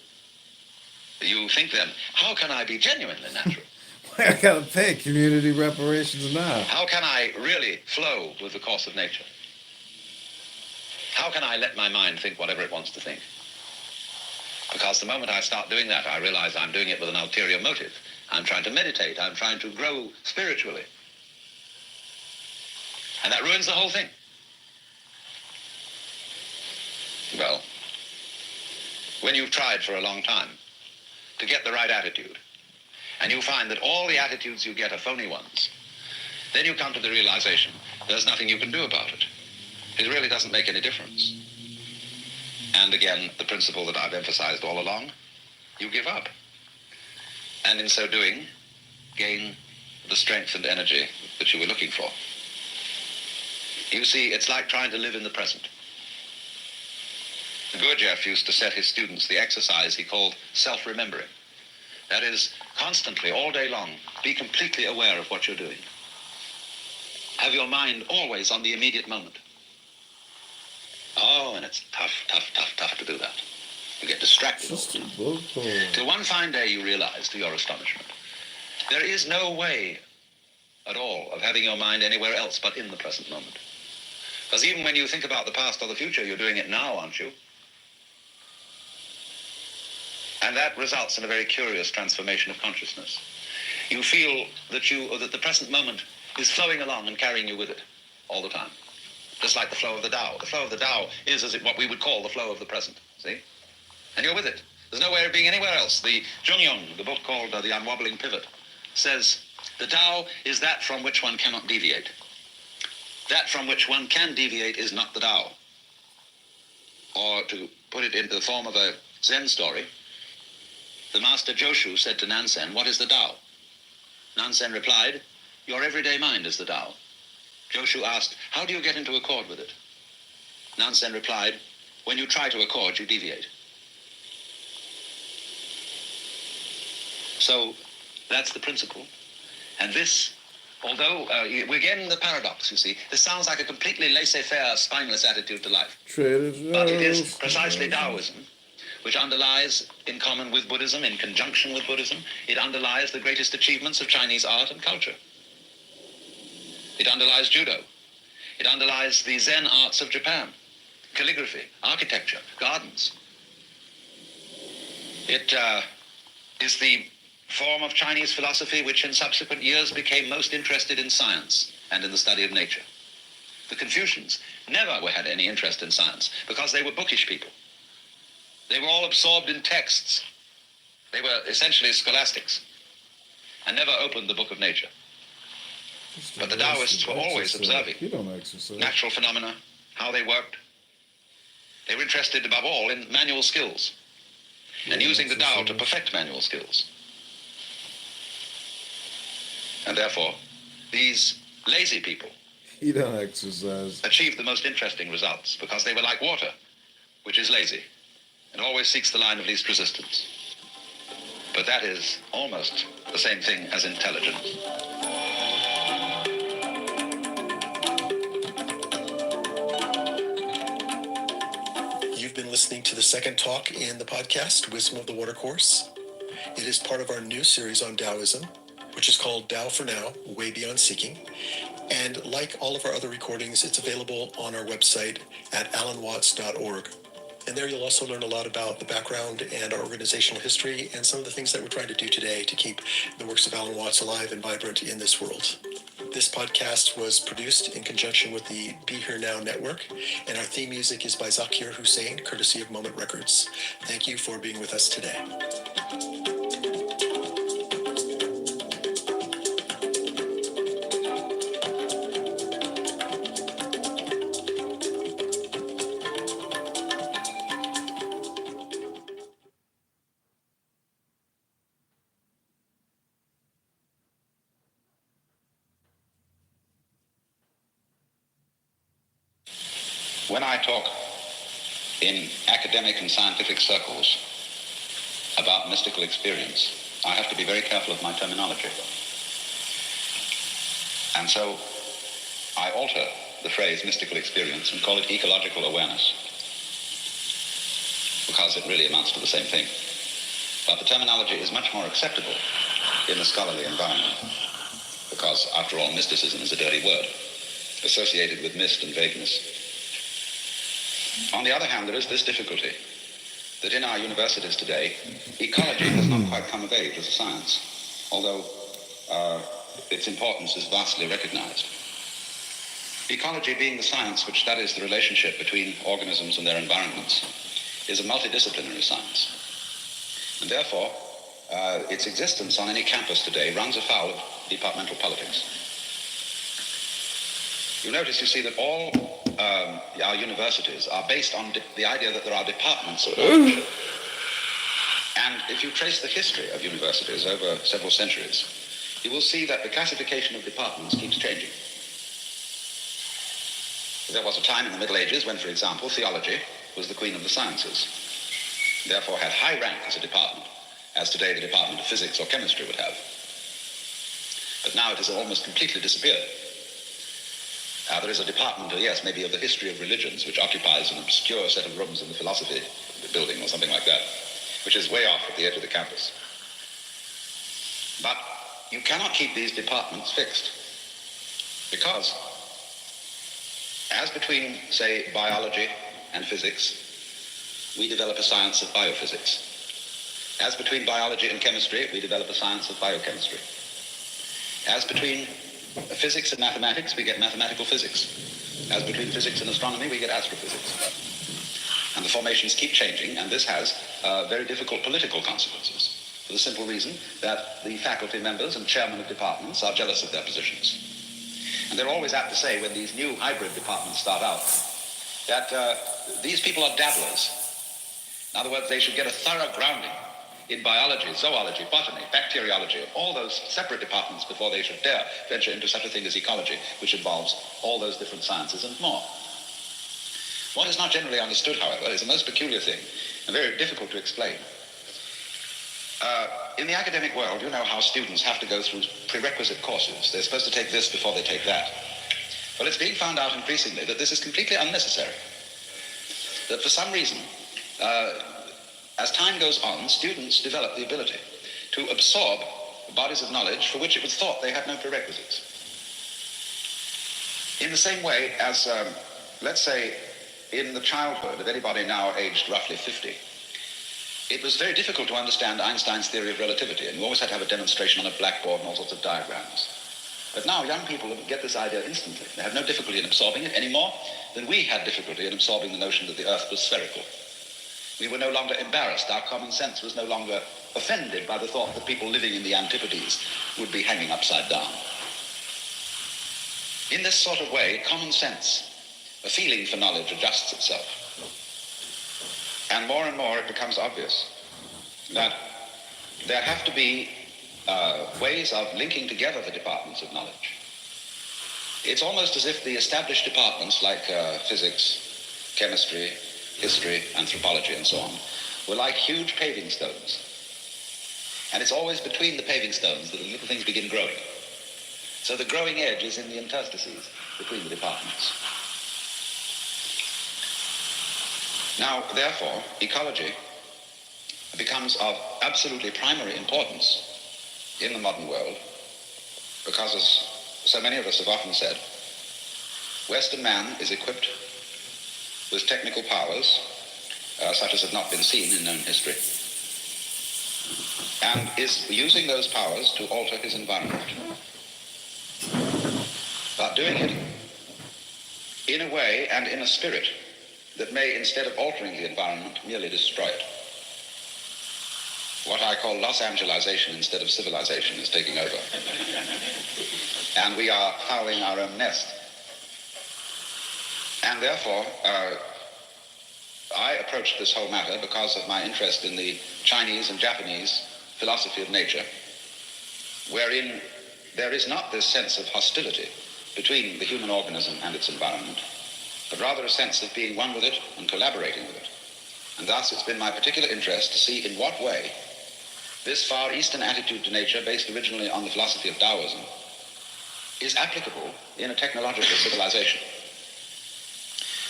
you think then, how can I be genuinely natural? I gotta pay community reparations now. How can I really flow with the course of nature? How can I let my mind think whatever it wants to think? Because the moment I start doing that, I realize I'm doing it with an ulterior motive. I'm trying to meditate. I'm trying to grow spiritually. And that ruins the whole thing. Well, when you've tried for a long time to get the right attitude, and you find that all the attitudes you get are phony ones, then you come to the realization there's nothing you can do about it. It really doesn't make any difference. And again, the principle that I've emphasized all along, you give up. And in so doing, gain the strength and energy that you were looking for. You see, it's like trying to live in the present. Gurdjieff used to set his students the exercise he called self-remembering. That is, constantly, all day long, be completely aware of what you're doing. Have your mind always on the immediate moment. Oh, and it's tough to do that. You get distracted. Till one fine day you realize, to your astonishment, there is no way at all of having your mind anywhere else but in the present moment. Because even when you think about the past or the future, you're doing it now, aren't you? And that results in a very curious transformation of consciousness. You feel that the present moment is flowing along and carrying you with it all the time. Just like the flow of the Tao. The flow of the Tao is what we would call the flow of the present, see? And you're with it. There's no way of being anywhere else. The Zhongyong, the book called The Unwobbling Pivot, says the Tao is that from which one cannot deviate. That from which one can deviate is not the Tao. Or to put it into the form of a Zen story, the master Joshu said to Nansen, what is the Tao? Nansen replied, your everyday mind is the Tao. Joshu asked, how do you get into accord with it? Nansen replied, when you try to accord, you deviate. So that's the principle. And this, although we're getting the paradox, you see, this sounds like a completely laissez-faire, spineless attitude to life. But it is precisely Taoism, which underlies, in common with Buddhism, in conjunction with Buddhism, it underlies the greatest achievements of Chinese art and culture. It underlies judo. It underlies the Zen arts of Japan, calligraphy, architecture, gardens. It is the form of Chinese philosophy which in subsequent years became most interested in science and in the study of nature. The Confucians never had any interest in science because they were bookish people. They were all absorbed in texts. They were essentially scholastics and never opened the book of nature. But the Taoists were always observing You don't exercise. natural phenomena, how they worked. They were interested above all in manual skills and using the Tao to perfect manual skills. And therefore, these lazy people You don't exercise. achieved the most interesting results because they were like water, which is lazy and always seeks the line of least resistance. But that is almost the same thing as intelligence. You've been listening to the second talk in the podcast, Wisdom of the Watercourse. It is part of our new series on Taoism, which is called Tao for Now, Way Beyond Seeking. And like all of our other recordings, it's available on our website at alanwatts.org. And there you'll also learn a lot about the background and our organizational history and some of the things that we're trying to do today to keep the works of Alan Watts alive and vibrant in this world. This podcast was produced in conjunction with the Be Here Now Network, and our theme music is by Zakir Hussain, courtesy of Moment Records. Thank you for being with us today. When I talk in academic and scientific circles about mystical experience, I have to be very careful of my terminology. And so I alter the phrase mystical experience and call it ecological awareness, because it really amounts to the same thing. But the terminology is much more acceptable in the scholarly environment, because after all, mysticism is a dirty word, associated with mist and vagueness. On the other hand, there is this difficulty, that in our universities today, ecology has not quite come of age as a science, although its importance is vastly recognized. Ecology, being the science which studies the relationship between organisms and their environments, is a multidisciplinary science. And therefore, its existence on any campus today runs afoul of departmental politics. You notice, you see, that all our universities are based on the idea that there are departments of knowledge. And if you trace the history of universities over several centuries, you will see that the classification of departments keeps changing. There was a time in the Middle Ages when, for example, theology was the queen of the sciences, therefore had high rank as a department, as today the Department of Physics or Chemistry would have. But now it has almost completely disappeared. There is a department, yes, maybe of the history of religions, which occupies an obscure set of rooms in the philosophy building or something like that, which is way off at the edge of the campus. But you cannot keep these departments fixed, because as between, say, biology and physics, we develop a science of biophysics. As between biology and chemistry, we develop a science of biochemistry. As between physics and mathematics, we get mathematical physics. As between physics and astronomy, we get astrophysics. And the formations keep changing, and this has very difficult political consequences, for the simple reason that the faculty members and chairmen of departments are jealous of their positions. And they're always apt to say, when these new hybrid departments start out, that these people are dabblers. In other words, they should get a thorough grounding in biology, zoology, botany, bacteriology, all those separate departments before they should dare venture into such a thing as ecology, which involves all those different sciences and more. What is not generally understood, however, is a most peculiar thing and very difficult to explain. In the academic world, you know how students have to go through prerequisite courses. They're supposed to take this before they take that. Well, it's being found out increasingly that this is completely unnecessary. That for some reason, as time goes on, students develop the ability to absorb bodies of knowledge for which it was thought they had no prerequisites. In the same way as, let's say, in the childhood of anybody now aged roughly 50, it was very difficult to understand Einstein's theory of relativity, and you always had to have a demonstration on a blackboard and all sorts of diagrams. But now young people get this idea instantly. They have no difficulty in absorbing it any more than we had difficulty in absorbing the notion that the Earth was spherical. We were no longer embarrassed. Our common sense was no longer offended by the thought that people living in the Antipodes would be hanging upside down. In this sort of way, common sense, a feeling for knowledge, adjusts itself. And more it becomes obvious that there have to be ways of linking together the departments of knowledge. It's almost as if the established departments like physics, chemistry, history, anthropology, and so on, were like huge paving stones. And it's always between the paving stones that the little things begin growing. So the growing edge is in the interstices between the departments. Now, therefore, ecology becomes of absolutely primary importance in the modern world because, as so many of us have often said, Western man is equipped with technical powers such as have not been seen in known history, and is using those powers to alter his environment, but doing it in a way and in a spirit that may, instead of altering the environment, merely destroy it. What I call Los Angelization instead of civilization is taking over. And we are fouling our own nest. And therefore, I approached this whole matter because of my interest in the Chinese and Japanese philosophy of nature, wherein there is not this sense of hostility between the human organism and its environment, but rather a sense of being one with it and collaborating with it. And thus it's been my particular interest to see in what way this Far Eastern attitude to nature, based originally on the philosophy of Taoism, is applicable in a technological civilization.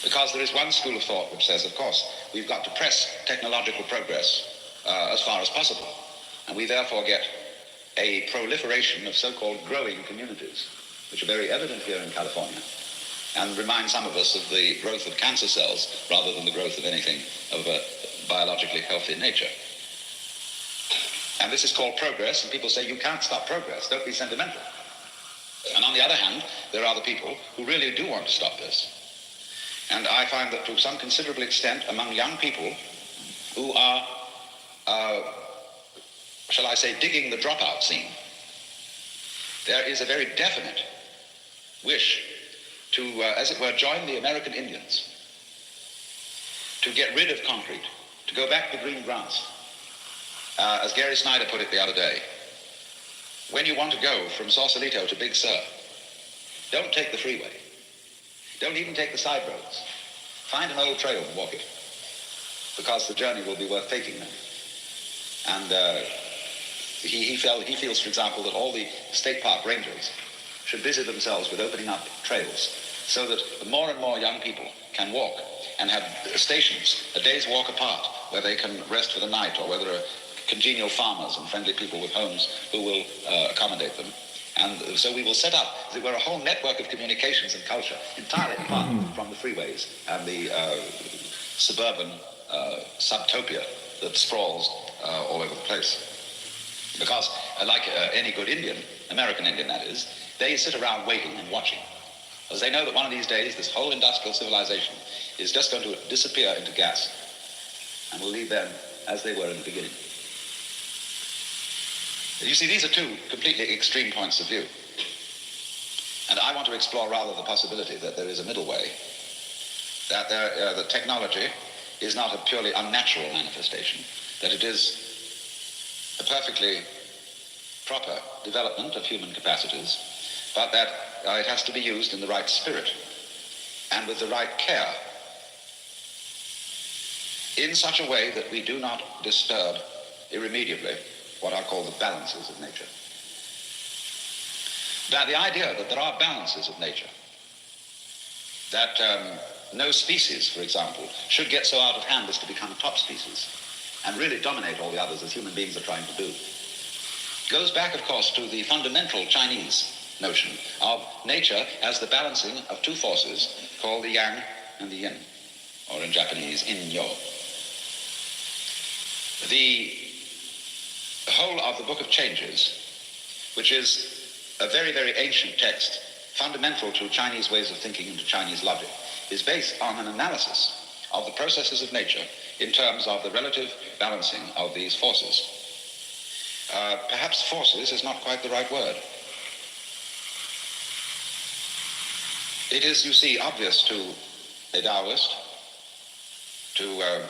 Because there is one school of thought which says, of course, we've got to press technological progress as far as possible, and we therefore get a proliferation of so-called growing communities, which are very evident here in California, and remind some of us of the growth of cancer cells rather than the growth of anything of a biologically healthy nature. And this is called progress, and people say, you can't stop progress, don't be sentimental. And on the other hand, there are the people who really do want to stop this. And I find that to some considerable extent among young people who are, shall I say, digging the dropout scene, there is a very definite wish to, as it were, join the American Indians, to get rid of concrete, to go back to green grass. As Gary Snyder put it the other day, when you want to go from Sausalito to Big Sur, don't take the freeway. Don't even take the side roads. Find an old trail and walk it, because the journey will be worth taking then. And he feels, for example, that all the state park rangers should busy themselves with opening up trails so that more and more young people can walk and have stations, a day's walk apart, where they can rest for the night, or where there are congenial farmers and friendly people with homes who will accommodate them. And so we will set up, as it were, a whole network of communications and culture entirely apart from the freeways and the suburban subtopia that sprawls all over the place. Because, like any good Indian, American Indian that is, they sit around waiting and watching. As they know that one of these days, this whole industrial civilization is just going to disappear into gas, and will leave them as they were in the beginning. You see, these are two completely extreme points of view. And I want to explore rather the possibility that there is a middle way, that the technology is not a purely unnatural manifestation, that it is a perfectly proper development of human capacities, but that it has to be used in the right spirit and with the right care, in such a way that we do not disturb irremediably what I call the balances of nature. That the idea that there are balances of nature, that no species, for example, should get so out of hand as to become a top species and really dominate all the others as human beings are trying to do, goes back, of course, to the fundamental Chinese notion of nature as the balancing of two forces called the yang and the yin, or in Japanese, in-yo. The whole of the Book of Changes, which is a very, very ancient text, fundamental to Chinese ways of thinking and to Chinese logic, is based on an analysis of the processes of nature in terms of the relative balancing of these forces. Perhaps forces is not quite the right word. It is, you see, obvious to a Taoist, to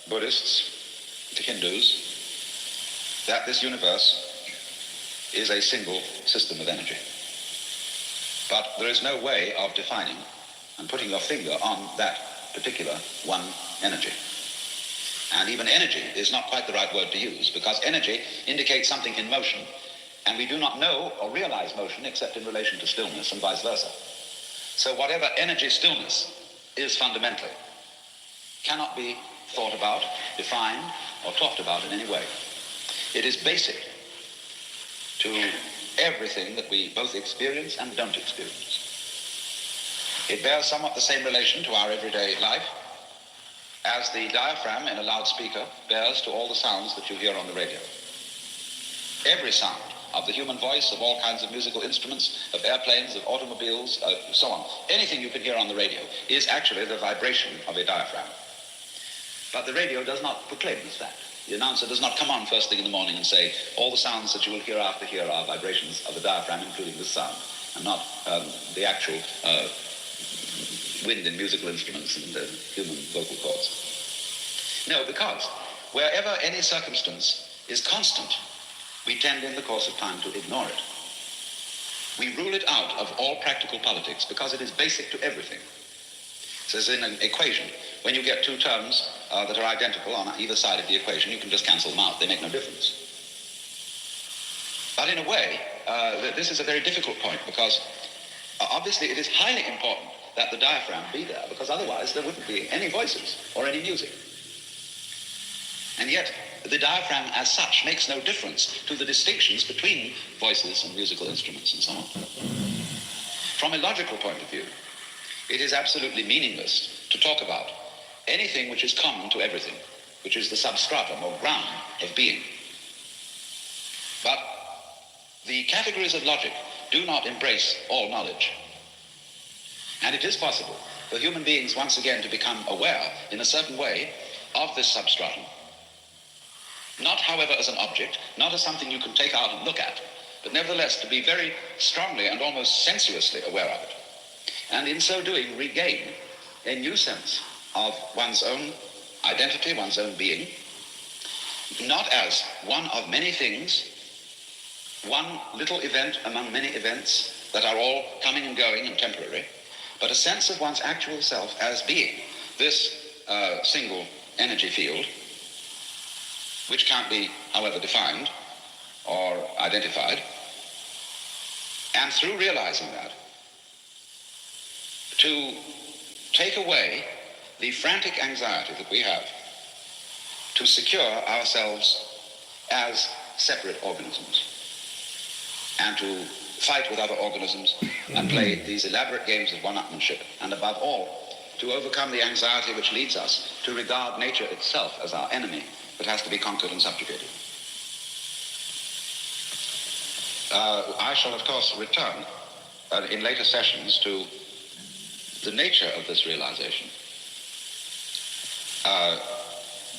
Buddhists, to Hindus, that this universe is a single system of energy. But there is no way of defining and putting your finger on that particular one energy. And even energy is not quite the right word to use, because energy indicates something in motion, and we do not know or realize motion except in relation to stillness and vice versa. So whatever energy stillness is fundamentally cannot be thought about, defined, or talked about in any way. It is basic to everything that we both experience and don't experience. It bears somewhat the same relation to our everyday life as the diaphragm in a loudspeaker bears to all the sounds that you hear on the radio. Every sound of the human voice, of all kinds of musical instruments, of airplanes, of automobiles, so on, anything you can hear on the radio is actually the vibration of a diaphragm. But the radio does not proclaim this fact. The announcer does not come on first thing in the morning and say, all the sounds that you will hear after here are vibrations of the diaphragm, including this sound, and not the actual wind in musical instruments and human vocal cords. No, because wherever any circumstance is constant, we tend in the course of time to ignore it. We rule it out of all practical politics because it is basic to everything. So as in an equation, when you get two terms that are identical on either side of the equation, you can just cancel them out. They make no difference. But in a way, this is a very difficult point because obviously it is highly important that the diaphragm be there, because otherwise there wouldn't be any voices or any music. And yet, the diaphragm as such makes no difference to the distinctions between voices and musical instruments and so on. From a logical point of view, it is absolutely meaningless to talk about anything which is common to everything, which is the substratum or ground of being. But the categories of logic do not embrace all knowledge. And it is possible for human beings once again to become aware in a certain way of this substratum. Not, however, as an object, not as something you can take out and look at, but nevertheless to be very strongly and almost sensuously aware of it. And in so doing, regain a new sense of one's own identity, one's own being, not as one of many things, one little event among many events that are all coming and going and temporary, but a sense of one's actual self as being this single energy field, which can't be, however, defined or identified. And through realizing that, to take away the frantic anxiety that we have to secure ourselves as separate organisms and to fight with other organisms and play these elaborate games of one-upmanship, and above all, to overcome the anxiety which leads us to regard nature itself as our enemy that has to be conquered and subjugated. I shall, of course, return in later sessions to the nature of this realization.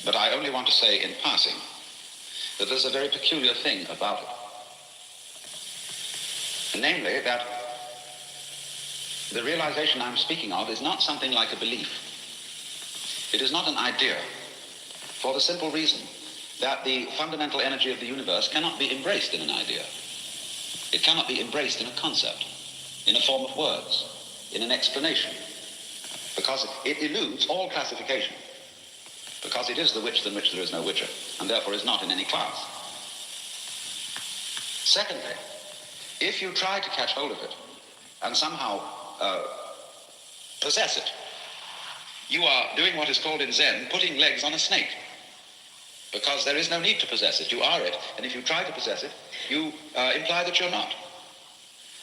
But I only want to say in passing that there's a very peculiar thing about it. Namely, that the realization I'm speaking of is not something like a belief. It is not an idea, for the simple reason that the fundamental energy of the universe cannot be embraced in an idea. It cannot be embraced in a concept, in a form of words, in an explanation, because it eludes all classification, because it is the which than which there is no whicher, and therefore is not in any class. Secondly, if you try to catch hold of it and somehow possess it, you are doing what is called in Zen putting legs on a snake, because there is no need to possess it. You are it, and if you try to possess it, you imply that you're not.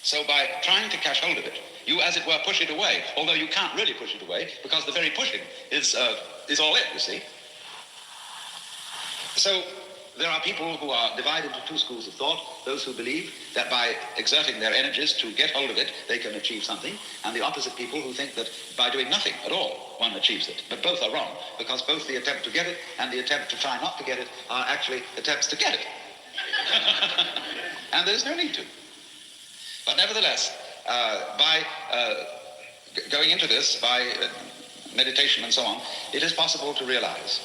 So by trying to catch hold of it, you, as it were, push it away, although you can't really push it away because the very pushing is all it, you see. So there are people who are divided into two schools of thought, those who believe that by exerting their energies to get hold of it, they can achieve something, and the opposite people who think that by doing nothing at all, one achieves it. But both are wrong, because both the attempt to get it and the attempt to try not to get it are actually attempts to get it. And there's no need to. But nevertheless, by going into this, by meditation and so on, it is possible to realize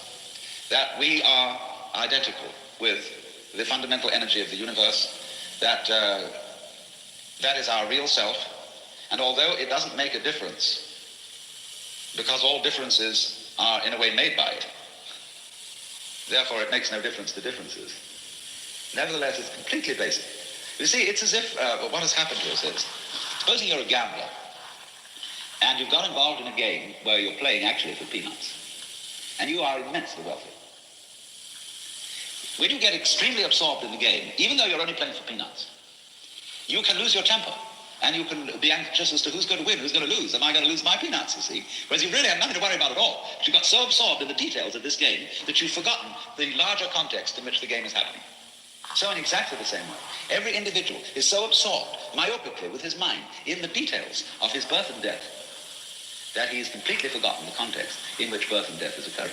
that we are identical with the fundamental energy of the universe, that that is our real self, and although it doesn't make a difference, because all differences are in a way made by it, therefore it makes no difference to differences, nevertheless it's completely basic. You see, it's as if what has happened to us is, supposing you're a gambler, and you've got involved in a game where you're playing actually for peanuts, and you are immensely wealthy. When you get extremely absorbed in the game, even though you're only playing for peanuts, you can lose your temper, and you can be anxious as to who's going to win, who's going to lose. Am I going to lose my peanuts, you see? Whereas you really have nothing to worry about at all. But you got so absorbed in the details of this game that you've forgotten the larger context in which the game is happening. So in exactly the same way, every individual is so absorbed, myopically, with his mind, in the details of his birth and death, that he has completely forgotten the context in which birth and death is occurring.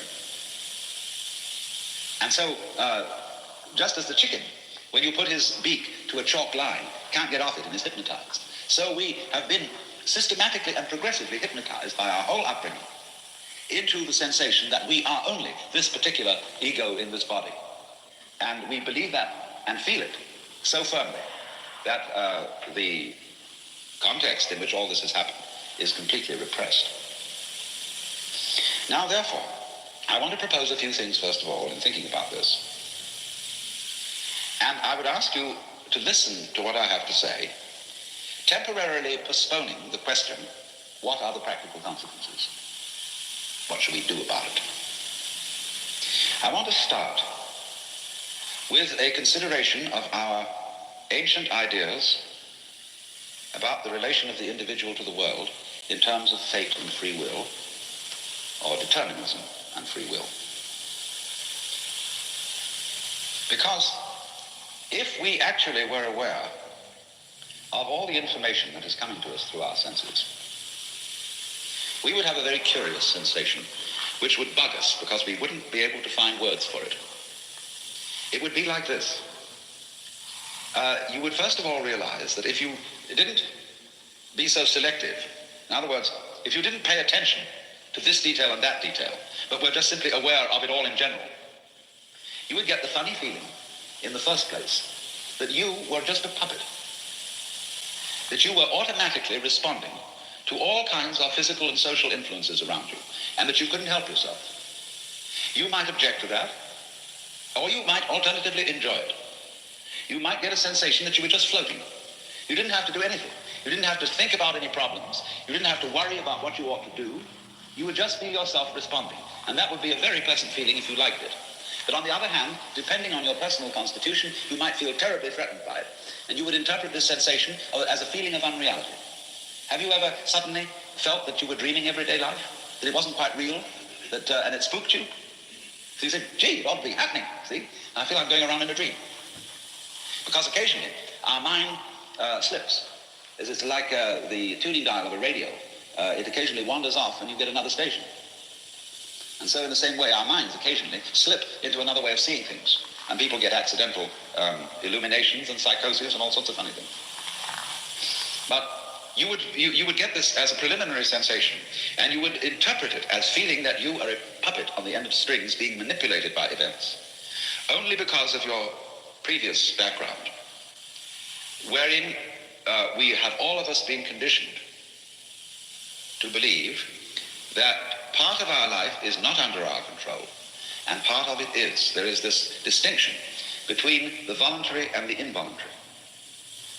And so, just as the chicken, when you put his beak to a chalk line, can't get off it and is hypnotized, so we have been systematically and progressively hypnotized by our whole upbringing into the sensation that we are only this particular ego in this body. And we believe that and feel it so firmly that the context in which all this has happened is completely repressed. Now, therefore, I want to propose a few things, first of all, in thinking about this. And I would ask you to listen to what I have to say, temporarily postponing the question, what are the practical consequences? What should we do about it? I want to start with a consideration of our ancient ideas about the relation of the individual to the world in terms of fate and free will, or determinism and free will. Because if we actually were aware of all the information that is coming to us through our senses, we would have a very curious sensation which would bug us because we wouldn't be able to find words for it. It would be like this. You would first of all realize that if you didn't be so selective, in other words, if you didn't pay attention to this detail and that detail, but were just simply aware of it all in general, you would get the funny feeling, in the first place, that you were just a puppet, that you were automatically responding to all kinds of physical and social influences around you, and that you couldn't help yourself. You might object to that, or you might alternatively enjoy it. You might get a sensation that you were just floating. You didn't have to do anything. You didn't have to think about any problems. You didn't have to worry about what you ought to do. You would just be yourself responding. And that would be a very pleasant feeling if you liked it. But on the other hand, depending on your personal constitution, you might feel terribly threatened by it. And you would interpret this sensation as a feeling of unreality. Have you ever suddenly felt that you were dreaming everyday life? That it wasn't quite real? And it spooked you? So you said, gee, it ought to be happening, see? I feel I'm going around in a dream. Because occasionally, our mind slips. It's like the tuning dial of a radio. It occasionally wanders off and you get another station. And so in the same way, our minds occasionally slip into another way of seeing things. And people get accidental illuminations and psychoses and all sorts of funny things. But you would get this as a preliminary sensation, and you would interpret it as feeling that you are a puppet on the end of strings being manipulated by events, only because of your previous background, wherein we have all of us been conditioned to believe that part of our life is not under our control, and part of it is. There is this distinction between the voluntary and the involuntary.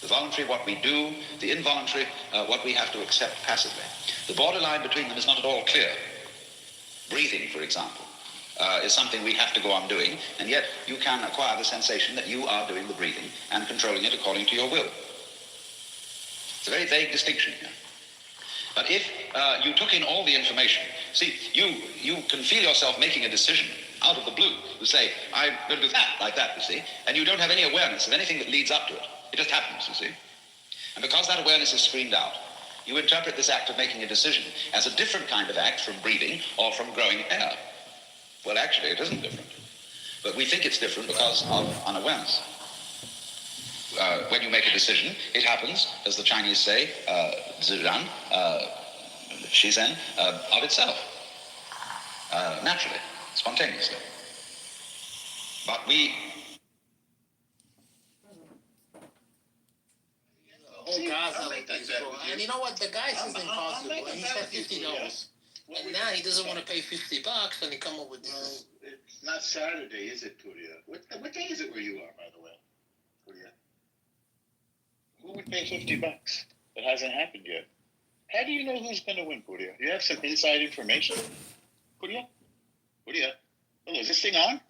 The voluntary, what we do; the involuntary, what we have to accept passively. The borderline between them is not at all clear. Breathing, for example, is something we have to go on doing, and yet you can acquire the sensation that you are doing the breathing and controlling it according to your will. It's a very vague distinction here. But if you took in all the information, see, you can feel yourself making a decision out of the blue. You say, I'm going to do that, like that, you see, and you don't have any awareness of anything that leads up to it. It just happens, you see. And because that awareness is screened out, you interpret this act of making a decision as a different kind of act from breathing or from growing hair. Well, actually, it isn't different. But we think it's different because of unawareness. When you make a decision, it happens, as the Chinese say, zizhan, shizen, of itself, naturally, spontaneously. But we... Whole Gaza like this, bro. And you know what? The guy says impossible. And he said $50. And now he doesn't want to pay $50 and he come up with this. It's not Saturday, is it, Puria? What day is it where you are, by the way, Puria? Who would pay $50? It hasn't happened yet. How do you know who's going to win, Puria? You have some inside information, Puria? Puria? Hello, is this thing on?